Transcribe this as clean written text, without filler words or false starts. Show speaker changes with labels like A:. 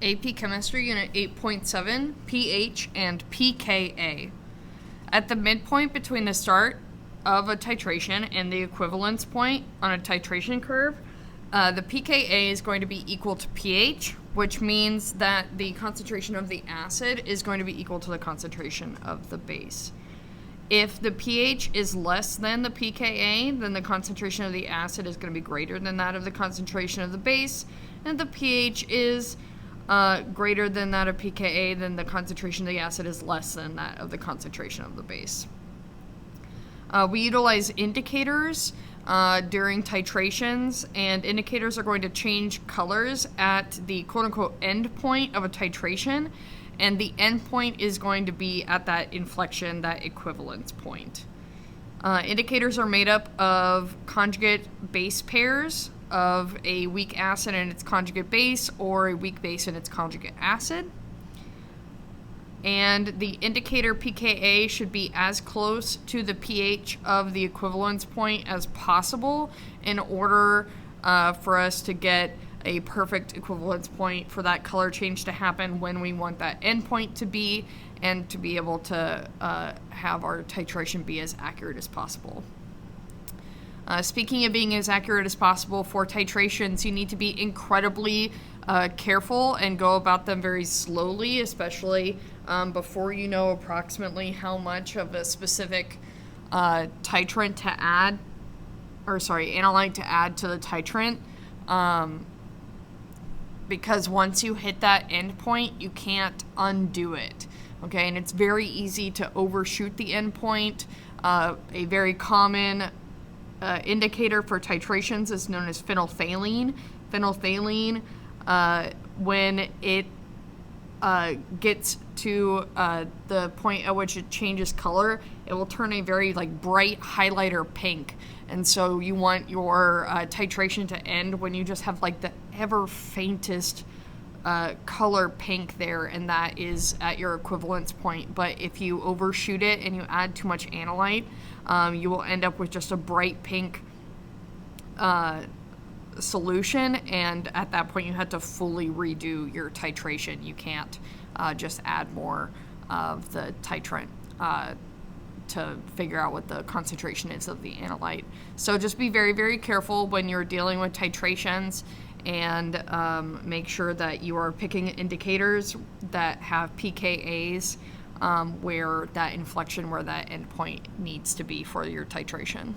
A: AP Chemistry, Unit 8.7, pH and pKa. At the midpoint between the start of a titration and the equivalence point on a titration curve, the pKa is going to be equal to pH, which means that the concentration of the acid is going to be equal to the concentration of the base. If the pH is less than the pKa, then the concentration of the acid is going to be greater than that of the concentration of the base. And if the pH is greater than that of pKa, then the concentration of the acid is less than that of the concentration of the base. We utilize indicators during titrations, and indicators are going to change colors at the quote-unquote end point of a titration, and the end point is going to be at that inflection, that equivalence point. Indicators are made up of conjugate base pairs of a weak acid and its conjugate base, or a weak base and its conjugate acid. And the indicator pKa should be as close to the pH of the equivalence point as possible in order for us to get a perfect equivalence point for that color change to happen when we want that endpoint to be, and to be able to have our titration be as accurate as possible. Speaking of being as accurate as possible for titrations, you need to be incredibly careful and go about them very slowly, especially before you know approximately how much of a specific analyte to add to the titrant. Because once you hit that end point, you can't undo it. Okay, and it's very easy to overshoot the end point. A very common indicator for titrations is known as phenolphthalein. Phenolphthalein, when it gets to the point at which it changes color, it will turn a very bright highlighter pink. And so you want your titration to end when you just have the ever faintest color pink there, and that is at your equivalence point. But if you overshoot it and you add too much analyte, you will end up with just a bright pink solution, and at that point you have to fully redo your titration. You can't just add more of the titrant to figure out what the concentration is of the analyte. So just be very, very careful when you're dealing with titrations, and make sure that you are picking indicators that have pKa's where that inflection, where that endpoint needs to be for your titration.